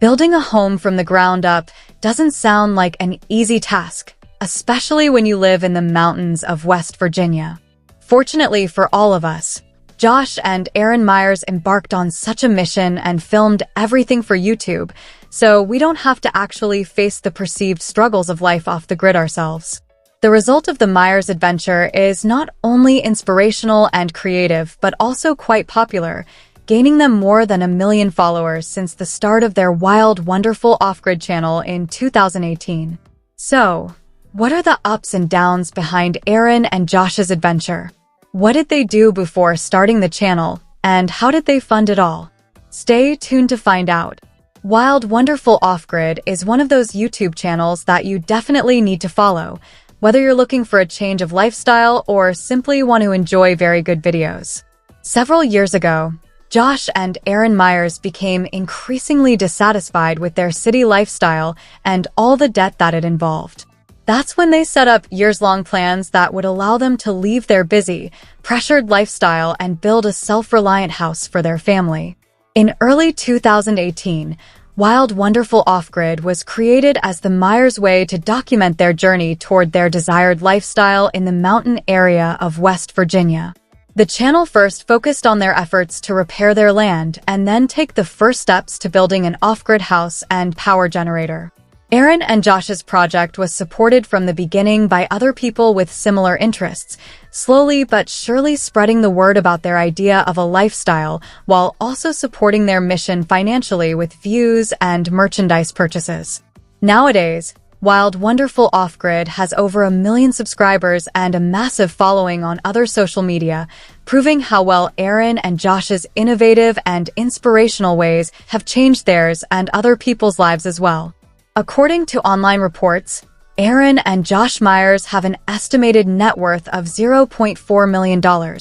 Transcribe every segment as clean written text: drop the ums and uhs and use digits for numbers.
Building a home from the ground up doesn't sound like an easy task, especially when you live in the mountains of West Virginia. Fortunately for all of us, Josh and Erin Myers embarked on such a mission and filmed everything for YouTube, so we don't have to actually face the perceived struggles of life off the grid ourselves. The result of the Myers adventure is not only inspirational and creative, but also quite popular, gaining them more than 1 million followers since the start of their Wild Wonderful Off-Grid channel in 2018. So, what are the ups and downs behind Erin and Josh's adventure? What did they do before starting the channel, and how did they fund it all? Stay tuned to find out. Wild Wonderful Off-Grid is one of those YouTube channels that you definitely need to follow, whether you're looking for a change of lifestyle or simply want to enjoy very good videos. Several years ago, Josh and Erin Myers became increasingly dissatisfied with their city lifestyle and all the debt that it involved. That's when they set up years-long plans that would allow them to leave their busy, pressured lifestyle and build a self-reliant house for their family. In early 2018, Wild Wonderful Off-Grid was created as the Myers' way to document their journey toward their desired lifestyle in the mountain area of West Virginia. The channel first focused on their efforts to repair their land and then take the first steps to building an off-grid house and power generator. Erin and Josh's project was supported from the beginning by other people with similar interests, slowly but surely spreading the word about their idea of a lifestyle while also supporting their mission financially with views and merchandise purchases. Nowadays, Wild Wonderful Off-Grid has over 1 million subscribers and a massive following on other social media, proving how well Erin and Josh's innovative and inspirational ways have changed theirs and other people's lives as well. According to online reports, Erin and Josh Myers have an estimated net worth of $0.4 million,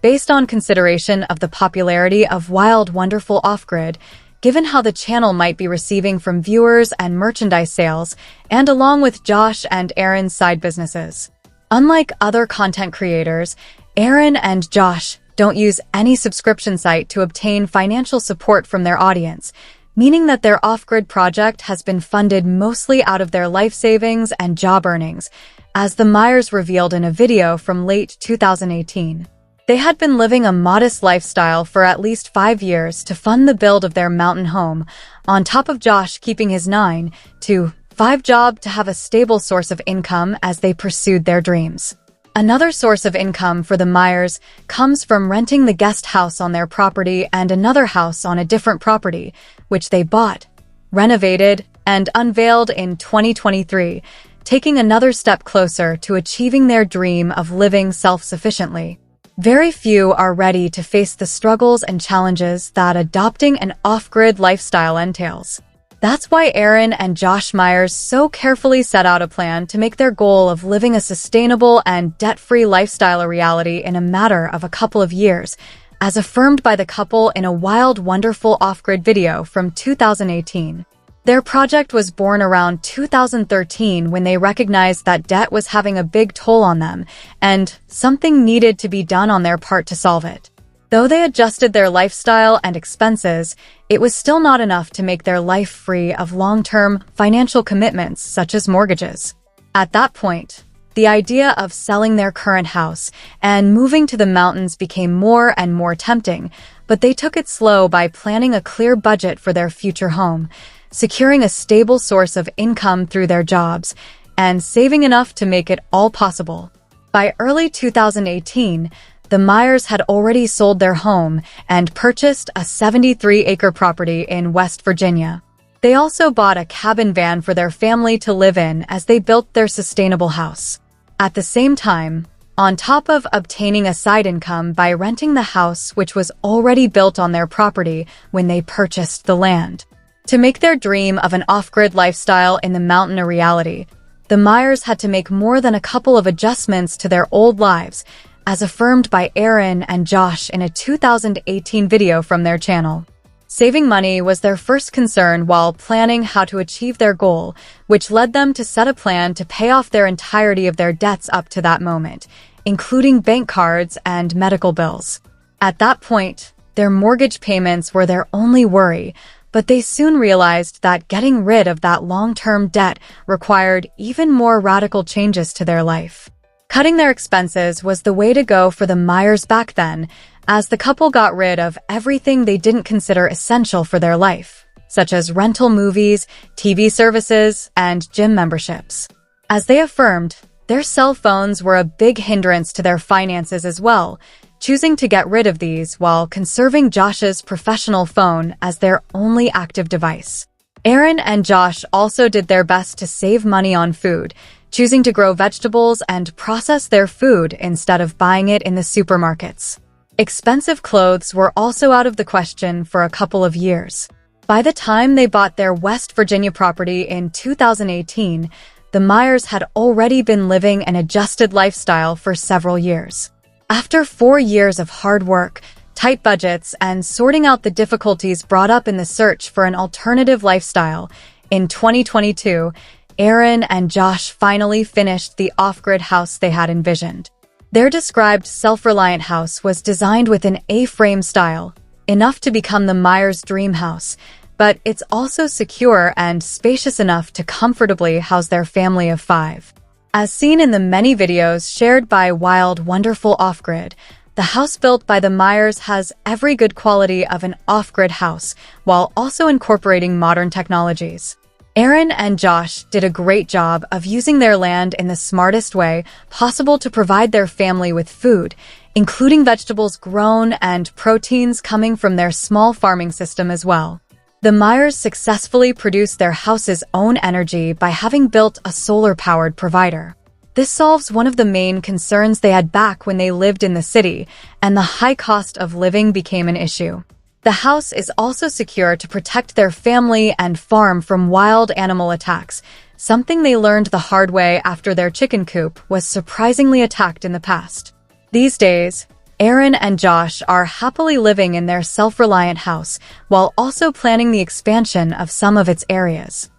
based on consideration of the popularity of Wild Wonderful Off-Grid, given how the channel might be receiving from viewers and merchandise sales, and along with Josh and Erin's side businesses. Unlike other content creators, Erin and Josh don't use any subscription site to obtain financial support from their audience, meaning that their off-grid project has been funded mostly out of their life savings and job earnings, as the Myers revealed in a video from late 2018. They had been living a modest lifestyle for at least 5 years to fund the build of their mountain home, on top of Josh keeping his 9 to 5 job to have a stable source of income as they pursued their dreams. Another source of income for the Myers comes from renting the guest house on their property and another house on a different property, which they bought, renovated, and unveiled in 2023, taking another step closer to achieving their dream of living self-sufficiently. Very few are ready to face the struggles and challenges that adopting an off-grid lifestyle entails. That's why Erin and Josh Myers so carefully set out a plan to make their goal of living a sustainable and debt-free lifestyle a reality in a matter of a couple of years, as affirmed by the couple in a Wild Wonderful Off-Grid video from 2018. Their project was born around 2013 when they recognized that debt was having a big toll on them, and something needed to be done on their part to solve it. Though they adjusted their lifestyle and expenses, it was still not enough to make their life free of long-term financial commitments such as mortgages. At that point, the idea of selling their current house and moving to the mountains became more and more tempting, but they took it slow by planning a clear budget for their future home, securing a stable source of income through their jobs, and saving enough to make it all possible. By early 2018, the Myers had already sold their home and purchased a 73-acre property in West Virginia. They also bought a cabin van for their family to live in as they built their sustainable house. At the same time, on top of obtaining a side income by renting the house which was already built on their property when they purchased the land. To make their dream of an off-grid lifestyle in the mountain a reality, the Myers had to make more than a couple of adjustments to their old lives, as affirmed by Erin and Josh in a 2018 video from their channel. Saving money was their first concern while planning how to achieve their goal, which led them to set a plan to pay off their entirety of their debts up to that moment, including bank cards and medical bills. At that point, their mortgage payments were their only worry, But they soon realized that getting rid of that long-term debt required even more radical changes to their life. Cutting their expenses was the way to go for the Myers back then, as the couple got rid of everything they didn't consider essential for their life, such as rental movies, TV services, and gym memberships. As they affirmed, their cell phones were a big hindrance to their finances as well, choosing to get rid of these while conserving Josh's professional phone as their only active device. Erin and Josh also did their best to save money on food, choosing to grow vegetables and process their food instead of buying it in the supermarkets. Expensive clothes were also out of the question for a couple of years. By the time they bought their West Virginia property in 2018, the Myers had already been living an adjusted lifestyle for several years. After 4 years of hard work, tight budgets, and sorting out the difficulties brought up in the search for an alternative lifestyle, in 2022, Erin and Josh finally finished the off-grid house they had envisioned. Their described self-reliant house was designed with an A-frame style, enough to become the Myers' dream house, but it's also secure and spacious enough to comfortably house their family of 5. As seen in the many videos shared by Wild Wonderful Off-Grid, the house built by the Myers has every good quality of an off-grid house, while also incorporating modern technologies. Erin and Josh did a great job of using their land in the smartest way possible to provide their family with food, including vegetables grown and proteins coming from their small farming system as well. The Myers successfully produced their house's own energy by having built a solar-powered provider. This solves one of the main concerns they had back when they lived in the city, and the high cost of living became an issue. The house is also secure to protect their family and farm from wild animal attacks, something they learned the hard way after their chicken coop was surprisingly attacked in the past. These days, Erin and Josh are happily living in their self-reliant house while also planning the expansion of some of its areas.